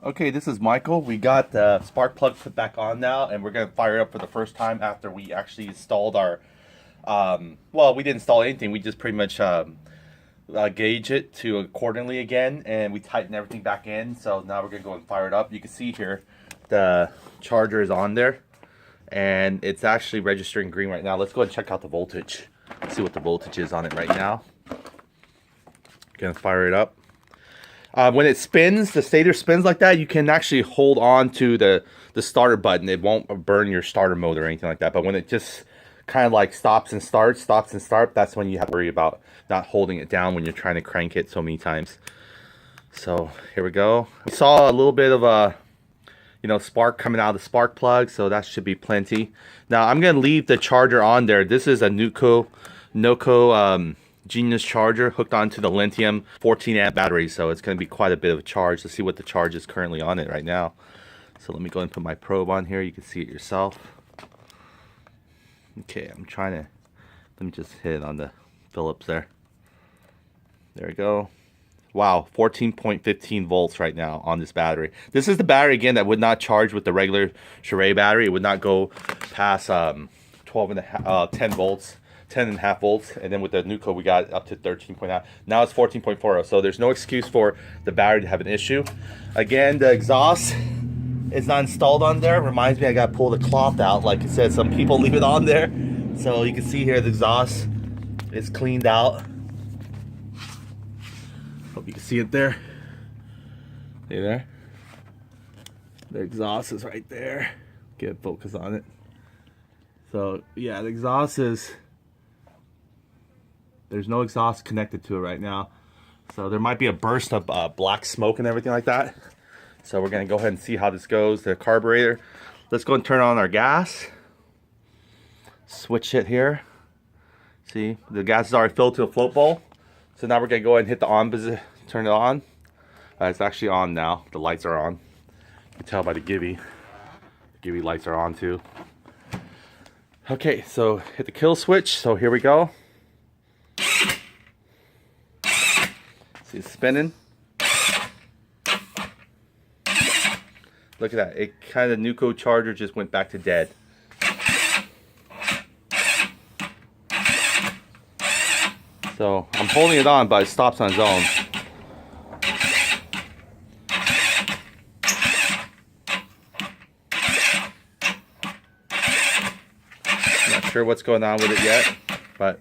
Okay, this is Michael. We got the spark plug put back on now, and we're going to fire it up for the first time after we actually installed our, well, we didn't install anything. We just pretty much gauge it to accordingly again, and we tighten everything back in. So now we're going to go and fire it up. You can see here the charger is on there, and it's actually registering green right now. Let's go and check out the voltage. See what the voltage is on it right now. Going to fire it up. When it spins, the stator spins like that, you can actually hold on to the starter button. It won't burn your starter mode or anything like that. But when it just kind of like stops and starts, that's when you have to worry about not holding it down when you're trying to crank it so many times. So here we go. We saw a little bit of a, spark coming out of the spark plug, so that should be plenty. Now I'm going to leave the charger on there. This is a Noco Genius charger hooked onto the lithium 14 amp battery, so it's going to be quite a bit of a charge. Let's see what the charge is currently on it right now. So let me go and put my probe on here. You can see it yourself. Okay, let me just hit it on the Phillips there. There we go. Wow, 14.15 volts right now on this battery. This is the battery again that would not charge with the regular Charade battery. It would not go past 10 volts. 10.5 volts, and then with the Nuco we got up to 13.9. Now it's 14.40, so there's no excuse for the battery to have an issue. Again, the exhaust is not installed on there. Reminds me I got to pull the cloth out. Like I said, some people leave it on there. So you can see here the exhaust is cleaned out. Hope you can see it there. See there? The exhaust is right there. Get focus on it. So yeah, the exhaust is, there's no exhaust connected to it right now. So there might be a burst of black smoke and everything like that. So we're gonna go ahead and see how this goes. The carburetor. Let's go and turn on our gas. Switch it here. See, the gas is already filled to the float bowl. So now we're gonna go ahead and hit the on button, turn it on. It's actually on now. The lights are on. You can tell by the Gibby. The Gibby lights are on too. Okay, so hit the kill switch. So here we go. See it spinning. Look at that. It kind of Nuco charger just went back to dead. So I'm holding it on, but it stops on its own. Not sure what's going on with it yet, but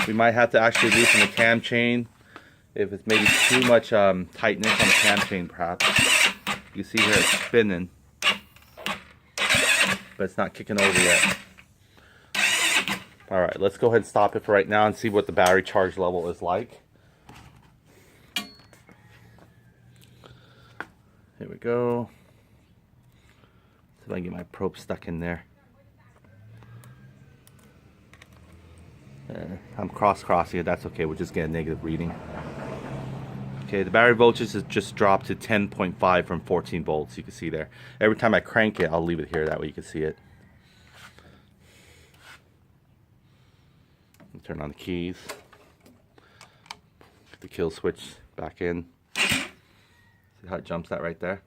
we might have to actually loosen the cam chain if it's maybe too much tightness on the cam chain, perhaps. You see here it's spinning, but it's not kicking over yet. All right, let's go ahead and stop it for right now and see what the battery charge level is like. Here we go. See if I can get my probe stuck in there. I'm crossing it. That's okay. We'll just get a negative reading. Okay, the battery voltage has just dropped to 10.5 from 14 volts. You can see there. Every time I crank it, I'll leave it here. That way you can see it. Turn on the keys. Put the kill switch back in. See how it jumps that right there?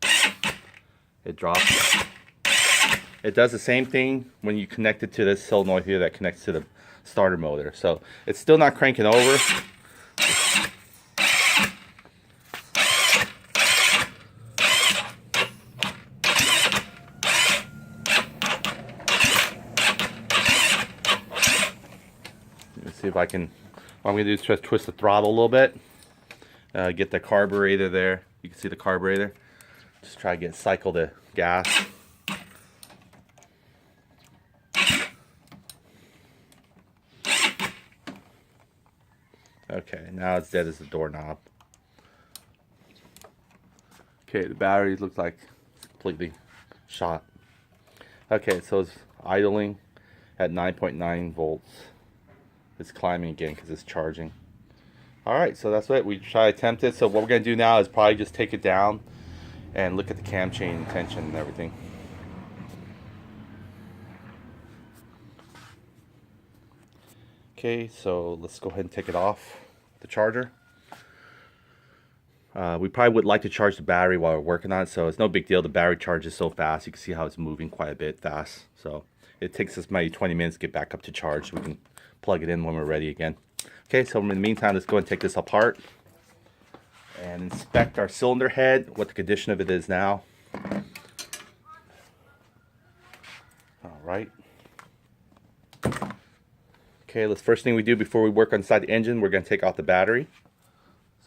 It drops. It does the same thing when you connect it to this solenoid here that connects to the starter motor. So it's still not cranking over. Let's see if I can. What I'm going to do is just twist the throttle a little bit. Get the carburetor there. You can see the carburetor. Just try to cycle the gas. Okay, now it's dead as a doorknob. Okay, the battery looks like it's completely shot. Okay, so it's idling at 9.9 volts. It's climbing again because it's charging. Alright, so that's it. We try to attempt it. So what we're going to do now is probably just take it down and look at the cam chain tension and everything. Okay, so let's go ahead and take it off the charger. We probably would like to charge the battery while we're working on it, so it's no big deal. The battery charges so fast. You can see how it's moving quite a bit fast. So it takes us maybe 20 minutes to get back up to charge. So we can plug it in when we're ready again. Okay, so in the meantime, let's go and take this apart and inspect our cylinder head, what the condition of it is now. All right. Okay, let's first thing we do before we work inside the engine, we're going to take off the battery.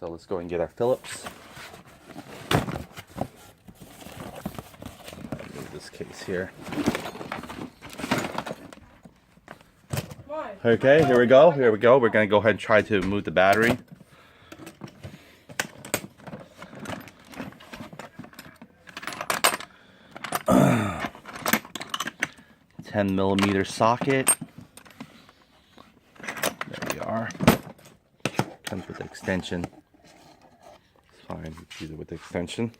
So let's go and get our Phillips. Move this case here. Okay, here we go. Here we go. We're going to go ahead and try to move the battery. $10mm socket. There we are. Comes with the extension. Fine, use it with the extension.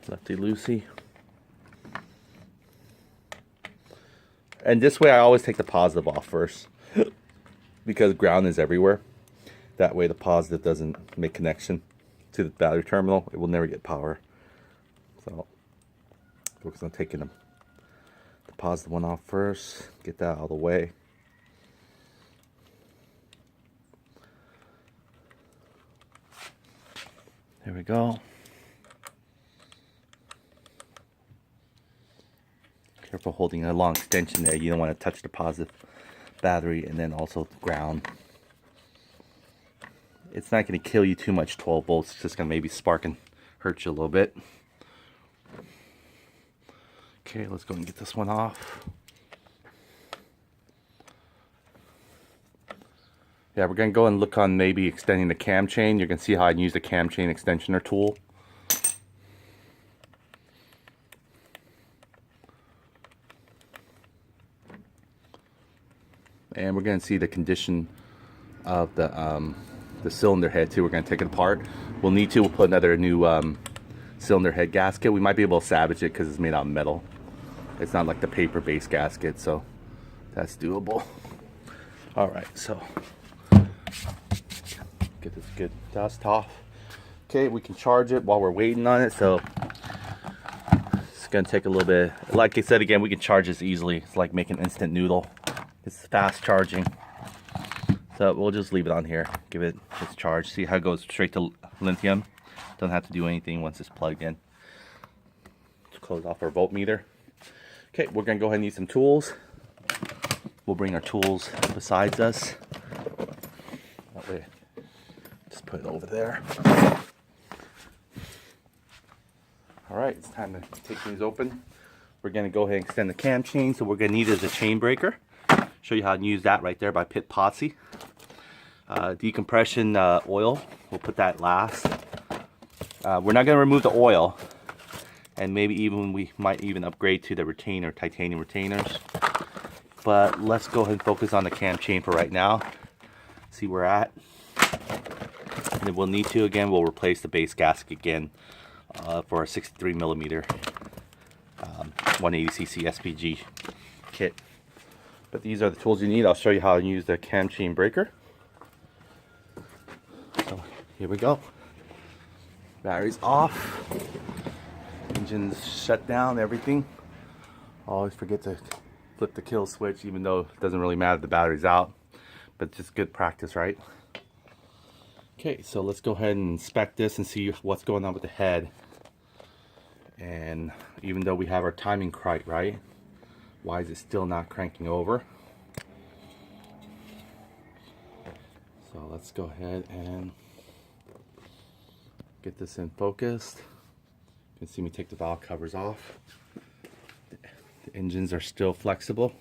Lefty loosey. And this way I always take the positive off first because ground is everywhere. That way the positive doesn't make connection to the battery terminal. It will never get power. So focus on taking the positive one off first. Get that out of the way. There we go. Careful holding a long extension there. You don't want to touch the positive battery and then also the ground. It's not going to kill you too much, 12 volts. It's just going to maybe spark and hurt you a little bit. Okay, let's go and get this one off. Yeah, we're going to go and look on maybe extending the cam chain. You can see how I use the cam chain extensioner tool. And we're going to see the condition of the cylinder head too. We're going to take it apart. We'll need to. We'll put another new cylinder head gasket. We might be able to salvage it because it's made out of metal. It's not like the paper-based gasket, so that's doable. All right, so get this good dust off. Okay, we can charge it while we're waiting on it. So it's going to take a little bit. Like I said again, we can charge this easily. It's like making instant noodle. It's fast charging. So we'll just leave it on here. Give it its charge. See how it goes straight to lithium. Don't have to do anything once it's plugged in. Let's close off our voltmeter. Okay, we're going to go ahead and use some tools. We'll bring our tools besides us. That way, just put it over there. All right, it's time to take things open. We're going to go ahead and extend the cam chain. So we're going to need is a chain breaker. Show you how to use that right there by Pit Potsy. Decompression oil, we'll put that last. We're not going to remove the oil, and maybe even we might even upgrade to the retainer, titanium retainers. But let's go ahead and focus on the cam chain for right now. See where we're at. And if we'll need to, again, we'll replace the base gasket again for a 63mm 180cc SPG kit. But these are the tools you need. I'll show you how to use the cam chain breaker. So here we go. Battery's off. Engine's shut down, everything. Always forget to flip the kill switch, even though it doesn't really matter if the battery's out. But it's just good practice, right? Okay, so let's go ahead and inspect this and see what's going on with the head. And even though we have our timing right, why is it still not cranking over? So let's go ahead and get this in focused. You can see me take the valve covers off. The engines are still flexible.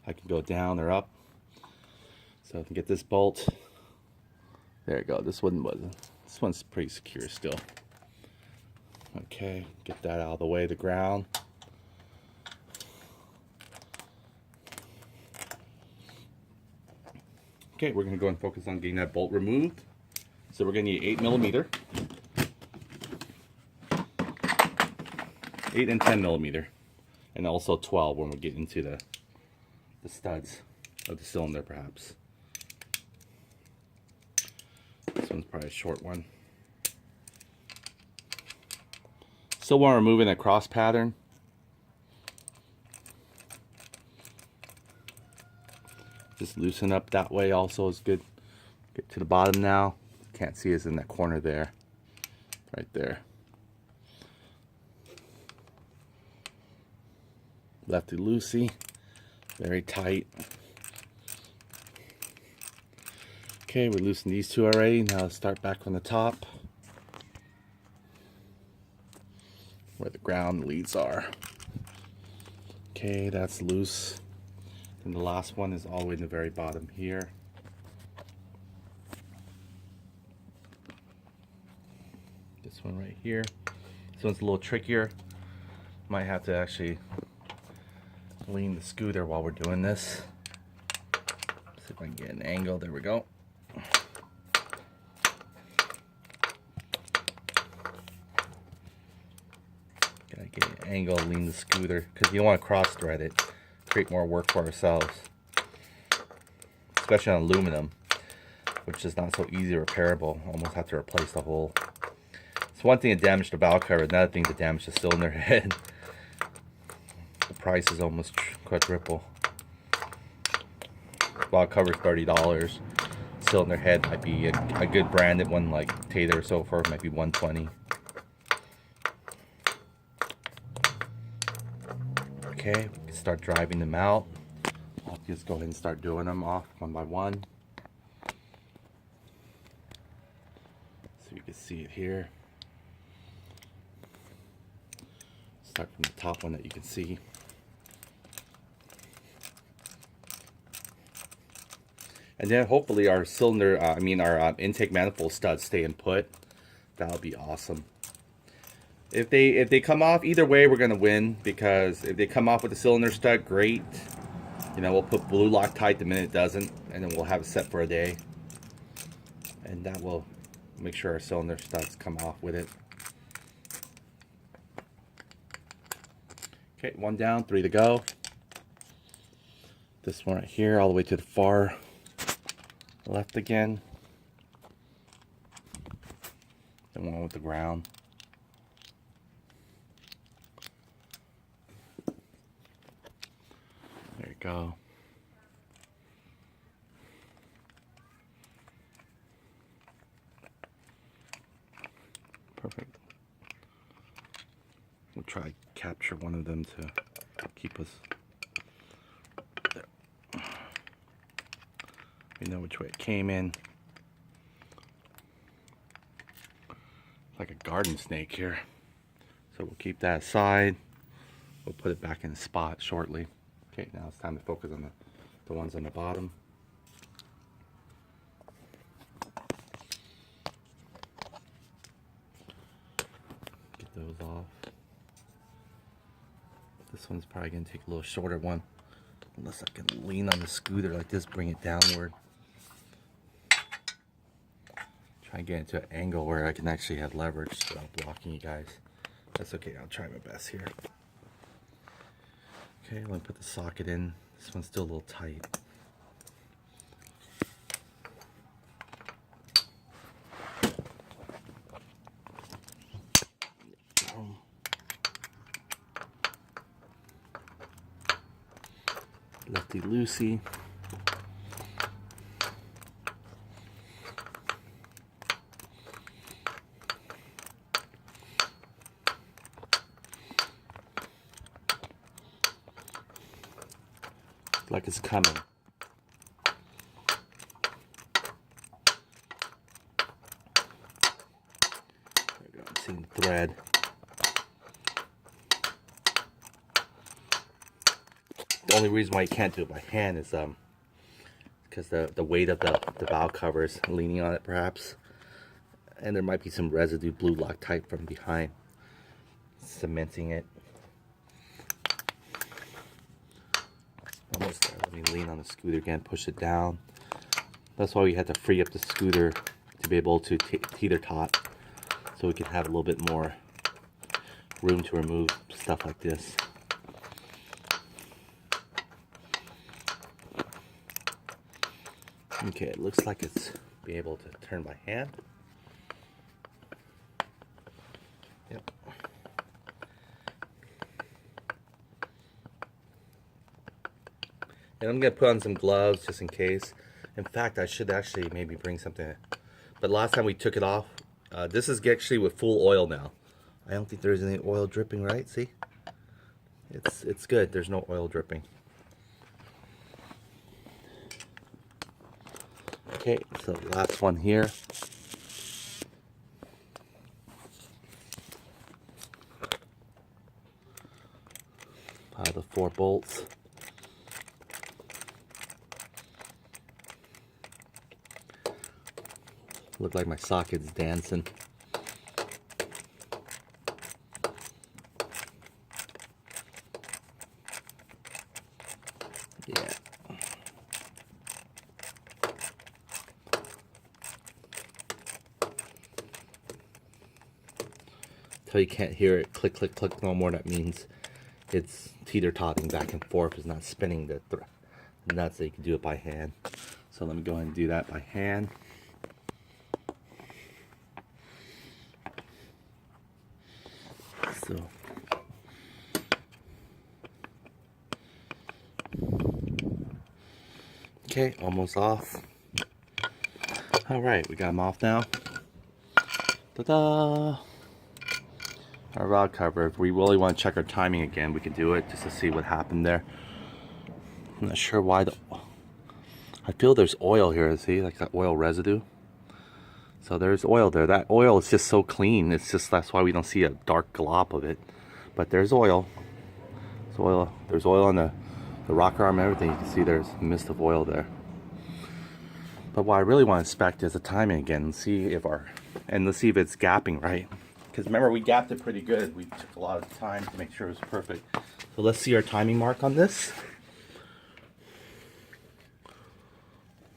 I can go down or up. So I can get this bolt. There you go. This one wasn't. This one's pretty secure still. Okay, get that out of the way, the ground. Okay, we're going to go and focus on getting that bolt removed. So we're going to need 8mm, 8 and 10mm. and also 12 when we get into the studs of the cylinder, perhaps. This one's probably a short one. Still want to remove that cross pattern. Just loosen up that way also is good. Get to the bottom now. Can't see us in that corner there. Right there. Lefty loosey. Very tight. Okay, we loosened these two already. Now let's start back from the top. Where the ground leads are. Okay, that's loose. And the last one is all the way in the very bottom here. This one right here. This one's a little trickier. Might have to actually lean the scooter while we're doing this. See if I can get an angle. There we go. Gotta get an angle, lean the scooter, because you don't want to cross thread it. Create more work for ourselves, especially on aluminum, which is not so easy repairable. Almost have to replace the whole. It's one thing to damage the valve cover, another thing to damage the cylinder head. The price is almost quadruple. Valve cover is $30. Cylinder head might be a good branded one like Tater or so forth, might be $120. Okay, we can start driving them out. I'll just go ahead and start doing them off one by one. So you can see it here. Start from the top one that you can see. And then hopefully our cylinder, our intake manifold studs stay in put. That'll be awesome. If they come off, either way we're gonna win, because if they come off with the cylinder stud, great. You know, we'll put blue Loctite the minute it doesn't, and then we'll have it set for a day, and that will make sure our cylinder studs come off with it. Okay, one down, 3 to go. This one right here, all the way to the far left again. The one with the ground. There you go. Perfect. We'll try to capture one of them to keep us there. We know which way it came in. Like a garden snake here. So we'll keep that aside. We'll put it back in the spot shortly. Okay, now it's time to focus on the ones on the bottom. Get those off. This one's probably going to take a little shorter one. Unless I can lean on the scooter like this, bring it downward. Try and get into an angle where I can actually have leverage without blocking you guys. That's okay, I'll try my best here. Okay, let me put the socket in. This one's still a little tight. Lefty loosey. Like it's coming. There we go. I'm seeing thread. The only reason why you can't do it by hand is because the weight of the valve cover is leaning on it, perhaps, and there might be some residue blue Loctite from behind cementing it. Almost there. Let me lean on the scooter again, push it down. That's why we had to free up the scooter to be able to teeter tot, so we can have a little bit more room to remove stuff like this. Okay, it looks like it's be able to turn by hand. Yep. And I'm gonna put on some gloves just in case. In fact, I should actually maybe bring something. But last time we took it off, this is actually with full oil now. I don't think there's any oil dripping, right? See? It's good. There's no oil dripping. Okay, so last one here. The 4 bolts. Look like my socket's dancing. Yeah. Till you can't hear it click, click, click no more, that means it's teeter-totting back and forth. It's not spinning the nuts. So you can do it by hand. So let me go ahead and do that by hand. So okay, almost off. All right, we got them off now. Ta-da! Our rod cover. If we really want to check our timing again, we can do it just to see what happened there. I'm not sure why I feel there's oil here. See, like that oil residue. So there's oil there. That oil is just so clean. It's just that's why we don't see a dark glop of it. But there's oil. There's oil. There's oil on the rocker arm and everything. You can see there's a mist of oil there. But what I really want to inspect is the timing again and see if let's see if it's gapping right. Because remember, we gapped it pretty good. We took a lot of time to make sure it was perfect. So let's see our timing mark on this.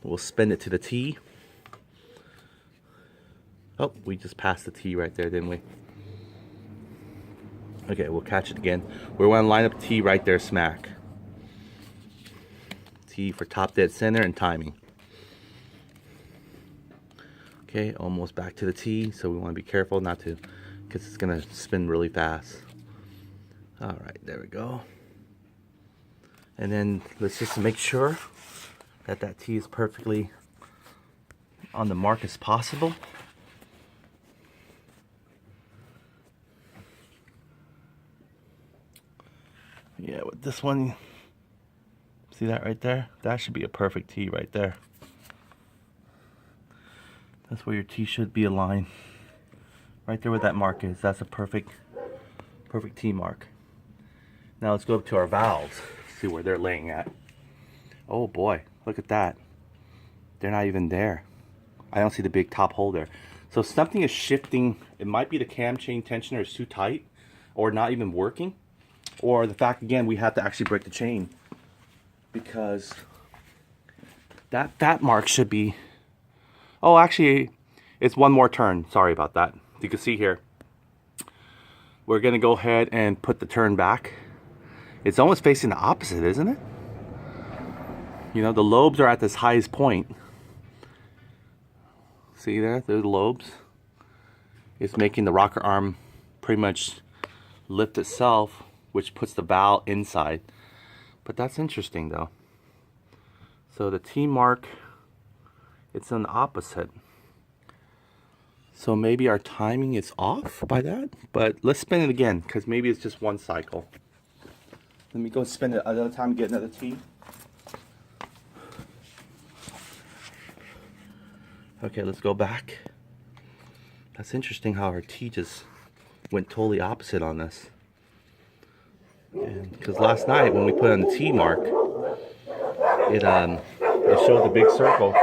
We'll spin it to the T. Oh, we just passed the T right there, didn't we? Okay, we'll catch it again. We want to line up T right there, smack. T for top dead center and timing. Okay, almost back to the T, so we want to be careful not to, because it's going to spin really fast. All right, there we go. And then let's just make sure that T is perfectly on the mark as possible. Yeah, with this one, see that right there? That should be a perfect T right there. That's where your T should be aligned. Right there where that mark is. That's a perfect T mark. Now let's go up to our valves. See where they're laying at. Oh boy, look at that. They're not even there. I don't see the big top hole there. So something is shifting. It might be the cam chain tensioner is too tight or not even working. Or the fact, again, we have to actually break the chain. Because that mark should be... Oh, actually, it's one more turn. Sorry about that. You can see here. We're going to go ahead and put the turn back. It's almost facing the opposite, isn't it? You know, the lobes are at this highest point. See there? There's the lobes. It's making the rocker arm pretty much lift itself, which puts the valve inside. But that's interesting, though. So the T mark, it's an opposite. So maybe our timing is off by that. But let's spin it again, because maybe it's just one cycle. Let me go spin it another time and get another T. Okay, let's go back. That's interesting how our T just went totally opposite on this. Because last night when we put on the T mark, it showed the big circle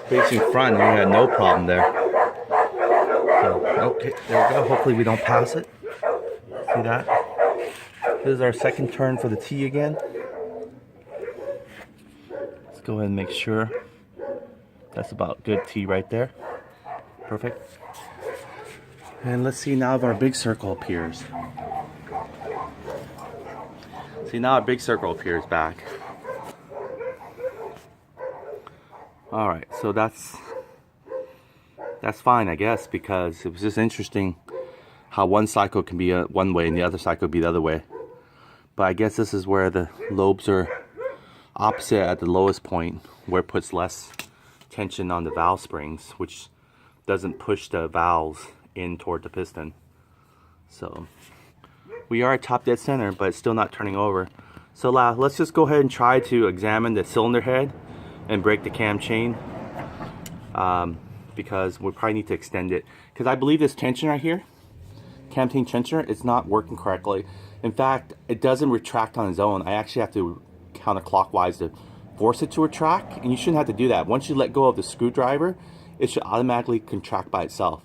facing front and we had no problem there. So, okay, there we go. Hopefully we don't pass it. See that? This is our second turn for the T again. Let's go ahead and make sure. That's about good T right there. Perfect. And let's see now if our big circle appears. See, now our big circle appears back. All right, so that's fine, I guess, because it was just interesting how one cycle can be one way and the other cycle be the other way. But I guess this is where the lobes are opposite at the lowest point, where it puts less tension on the valve springs, which doesn't push the valves in toward the piston. So we are at top dead center, but it's still not turning over. So let's just go ahead and try to examine the cylinder head and break the cam chain, because we probably need to extend it, because I believe this tension right here, cam chain tensioner, is not working correctly. In fact, it doesn't retract on its own. I actually have to counterclockwise to force it to retract, and you shouldn't have to do that. Once you let go of the screwdriver, it should automatically contract by itself.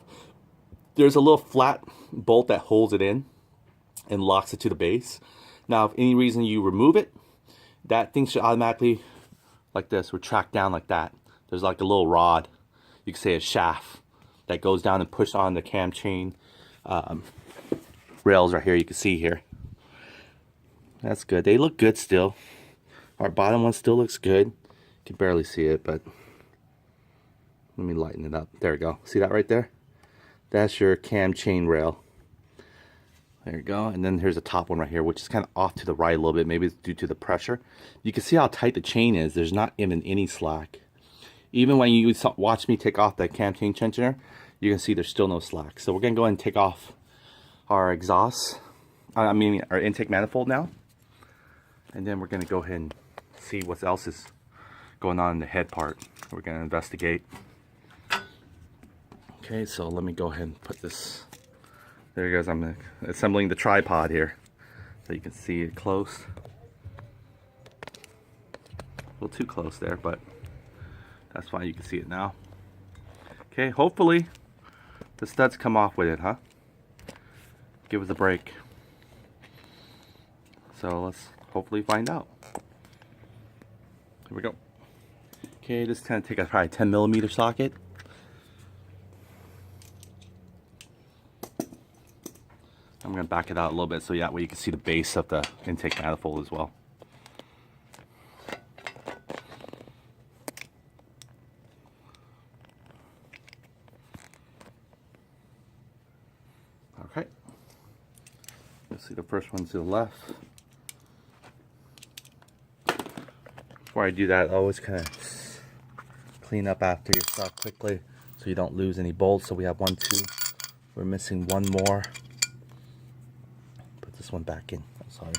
There's a little flat bolt that holds it in and locks it to the base. Now, if any reason you remove it, that thing should automatically, like this, retract down like that. There's like a little rod, you could say a shaft, that goes down and pushes on the cam chain rails right here. You can see here. That's good. They look good still. Our bottom one still looks good. You can barely see it, but let me lighten it up. There we go. See that right there? That's your cam chain rail. There you go. And then here's the top one right here, which is kind of off to the right a little bit. Maybe it's due to the pressure. You can see how tight the chain is. There's not even any slack. Even when you watch me take off the cam chain tensioner, you can see there's still no slack. So we're going to go ahead and take off our exhaust. I mean, our intake manifold now. And then we're going to go ahead and see what else is going on in the head part. We're going to investigate. Okay, so let me go ahead and put this. There you guys, I'm assembling the tripod here so you can see it close. A little too close there, but that's fine. You can see it now. Okay, hopefully the studs come off with it, huh? Give us a break. So let's hopefully find out. Here we go. Okay, this is going to take a probably 10mm socket. I'm going to back it out a little bit so that way you can see the base of the intake manifold as well. Okay. You'll see the first one to the left. Before I do that, I always kind of clean up after yourself quickly so you don't lose any bolts. So we have 1, 2. We're missing one more. Put this one back in. I'm sorry.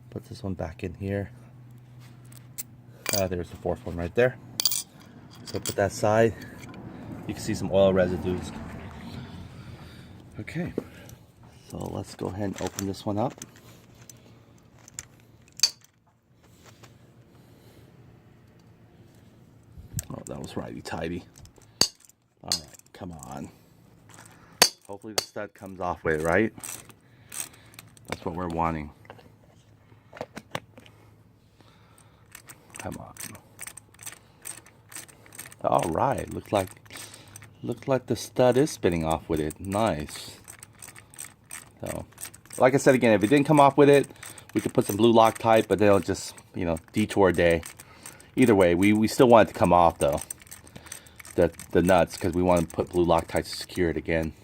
Put this one back in here. There's the fourth one right there. So put that aside. You can see some oil residues. Okay. So let's go ahead and open this one up. Oh, that was righty-tighty. Alright, come on. Hopefully the stud comes off with it, right? That's what we're wanting. Come on. Alright, looks like the stud is spinning off with it. Nice. So, like I said again, if it didn't come off with it, we could put some blue Loctite, but they'll just, you know, detour a day. Either way, we still want it to come off though. The nuts, because we want to put blue Loctite to secure it again.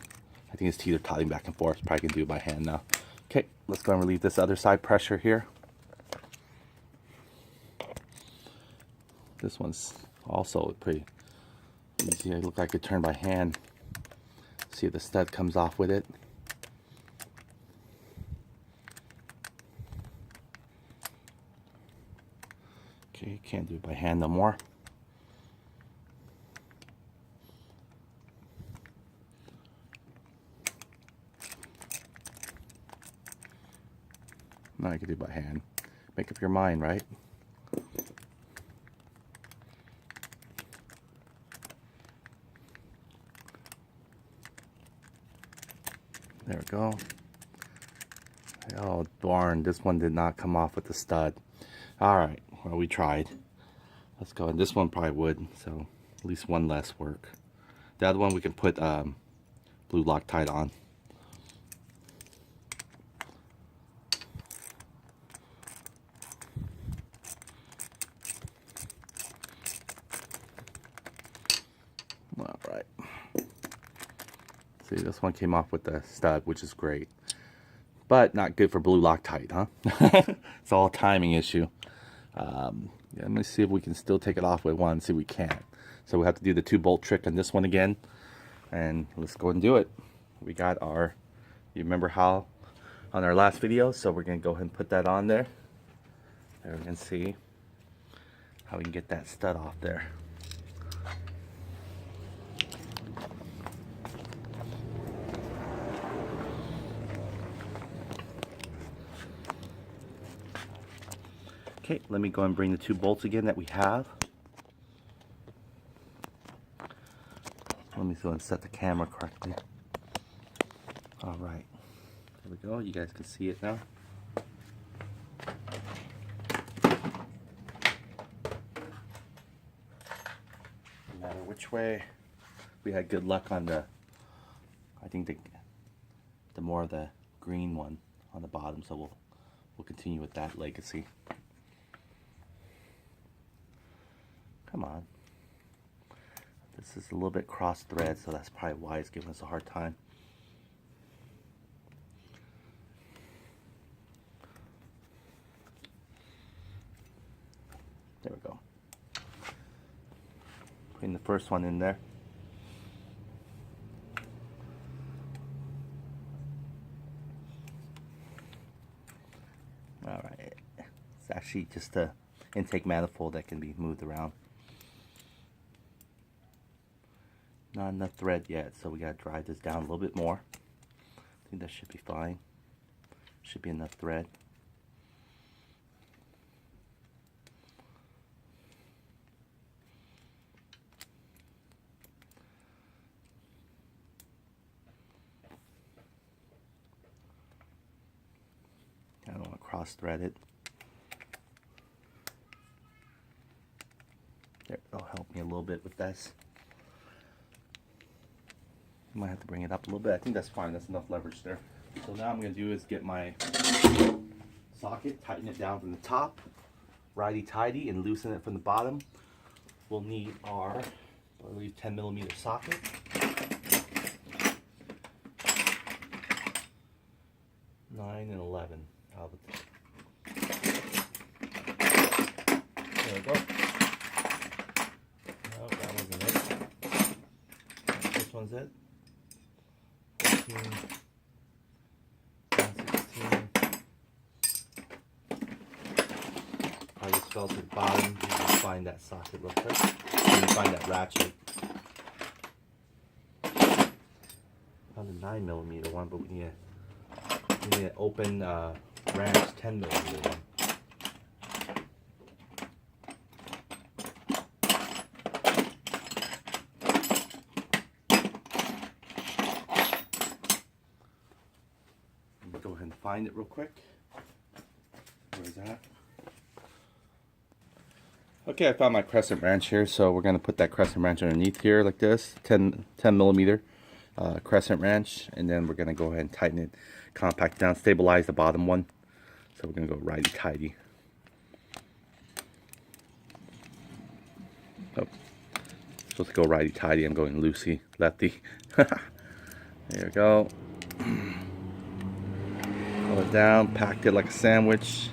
I think his teeth are totting back and forth. Probably can do it by hand now. Okay, let's go and relieve this other side pressure here. This one's also pretty easy. It looks like it turned by hand. See if the stud comes off with it. Okay, can't do it by hand no more. Now you can do it by hand. Make up your mind, right? There we go. Oh darn, this one did not come off with the stud. Alright, well we tried. Let's go, and this one probably would, so at least one less work. The other one we can put blue Loctite on. See, this one came off with the stud, which is great. But not good for blue Loctite, huh? It's all a timing issue. Yeah, let me see if we can still take it off with one. See, we can't. So we have to do the 2-bolt trick on this one again. And let's go and do it. We got our, you remember how on our last video? So we're going to go ahead and put that on there. And we can see how we can get that stud off there. Okay, let me go and bring the 2 bolts again that we have. Let me go and set the camera correctly. Alright, there we go. You guys can see it now. No matter which way, we had good luck on the, I think the more the green one on the bottom, so we'll continue with that legacy. Come on. This is a little bit cross thread, so that's probably why it's giving us a hard time. There we go. Putting the first one in there. Alright. It's actually just a intake manifold that can be moved around. Not enough thread yet, so we gotta drive this down a little bit more. I think that should be fine. Should be enough thread. I don't want to cross thread it. There, that'll help me a little bit with this. Might have to bring it up a little bit. I think that's fine. That's enough leverage there. So now I'm going to do is get my socket, tighten it down from the top, righty-tighty, and loosen it from the bottom. We'll need our, I believe, 10mm socket. Nine and 11. There we go. No, that wasn't it. This one's it. 16. I just fell to the bottom. You can find that socket real quick. You can find that ratchet. Found a 9mm one, but we need an open wrench 10mm one. Go ahead and find it real quick. Where's that? Okay, I found my crescent wrench here, so we're going to put that crescent wrench underneath here like this, 10mm crescent wrench, and then we're going to go ahead and tighten it, compact it down, stabilize the bottom one. So we're going to go righty-tighty. Oh, supposed to go righty-tighty. I'm going loosey, lefty. There we go. Pull it down, packed it like a sandwich.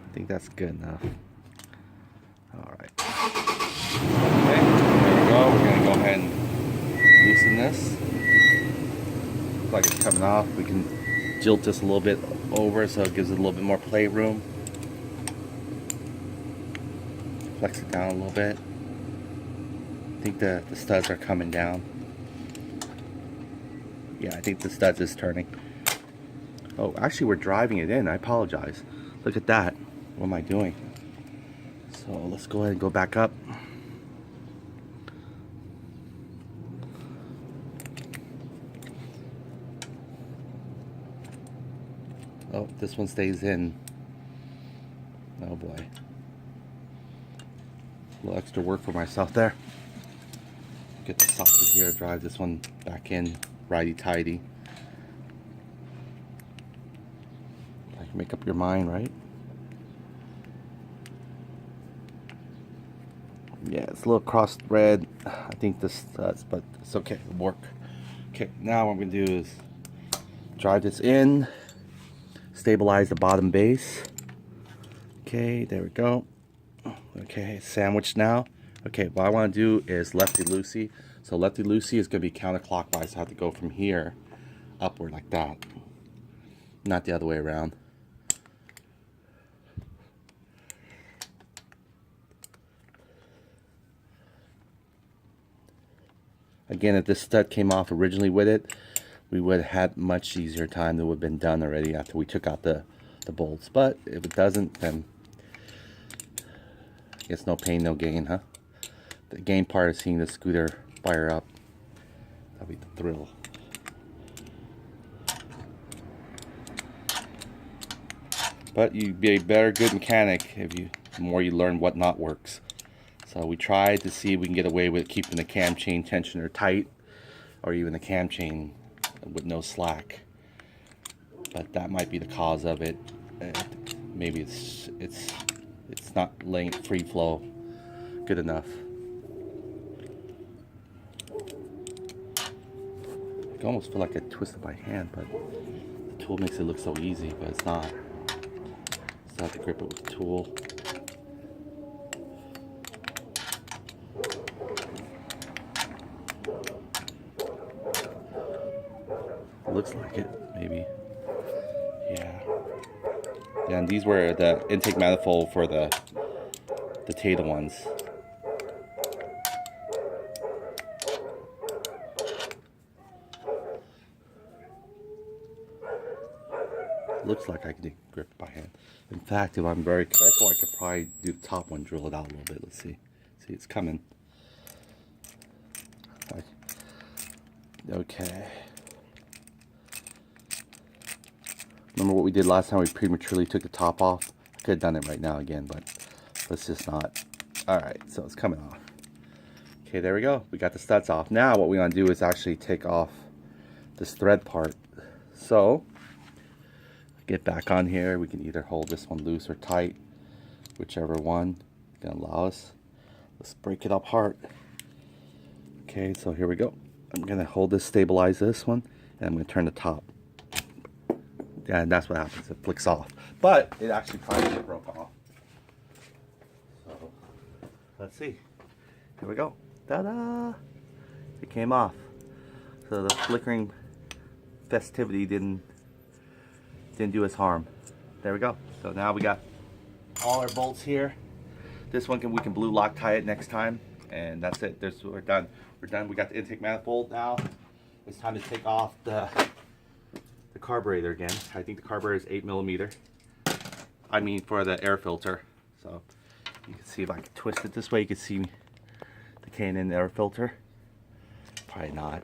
I think that's good enough. Alright. Okay, there we go. We're going to go ahead and loosen this. Looks like it's coming off. We can jilt this a little bit over so it gives it a little bit more play room. Flex it down a little bit. I think the studs are coming down. Yeah, I think the studs is turning. Oh, actually we're driving it in. I apologize. Look at that. What am I doing? So let's go ahead and go back up. Oh, this one stays in. Oh boy. A little extra work for myself there. Get the socket here, drive this one back in, righty-tighty. Make up your mind, right? Yeah, it's a little cross thread. I think this does, but it's okay. It'll work. Okay, now what I'm gonna do is drive this in, stabilize the bottom base. Okay, there we go. Okay, sandwiched now. Okay, what I want to do is lefty-loosey. So lefty-loosey is going to be counterclockwise. So I have to go from here upward like that. Not the other way around. Again, if this stud came off originally with it, we would have had much easier time. That would have been done already after we took out the bolts. But if it doesn't, then I guess no pain, no gain, huh? The gain part is seeing the scooter fire up. That'll be the thrill. But you'd be a better good mechanic if the more you learn what not works. So we tried to see if we can get away with keeping the cam chain tensioner tight, or even the cam chain with no slack. But that might be the cause of it. Maybe it's not laying free flow good enough. I almost feel like I twisted my hand, but the tool makes it look so easy, but it's not. Still have to grip it with the tool. Looks like it, maybe. Yeah. And these were the intake manifold for the Tata ones. Looks like I can grip it by hand. In fact, if I'm very careful, I could probably do the top one, drill it out a little bit. Let's see. See, it's coming. Okay. Remember what we did last time? We prematurely took the top off. I could have done it right now again, but let's just not. Alright, so it's coming off. Okay, there we go. We got the studs off. Now what we want to do is actually take off this thread part. So, get back on here. We can either hold this one loose or tight, whichever one can allow us. Let's break it apart. Okay, so here we go. I'm going to hold this, stabilize this one, and I'm going to turn the top. Yeah, and that's what happens. It flicks off. But it actually probably broke off. So, let's see. Here we go. Ta-da! It came off. So the flickering festivity didn't do us harm. There we go. So now we got all our bolts here. This one we can blue Loctite it next time, and that's it. We're done. We're done. We got the intake manifold now. It's time to take off the carburetor again. I think the carburetor is 8mm. I mean for the air filter. So you can see if I can twist it this way, you can see the K&N air filter. Probably not.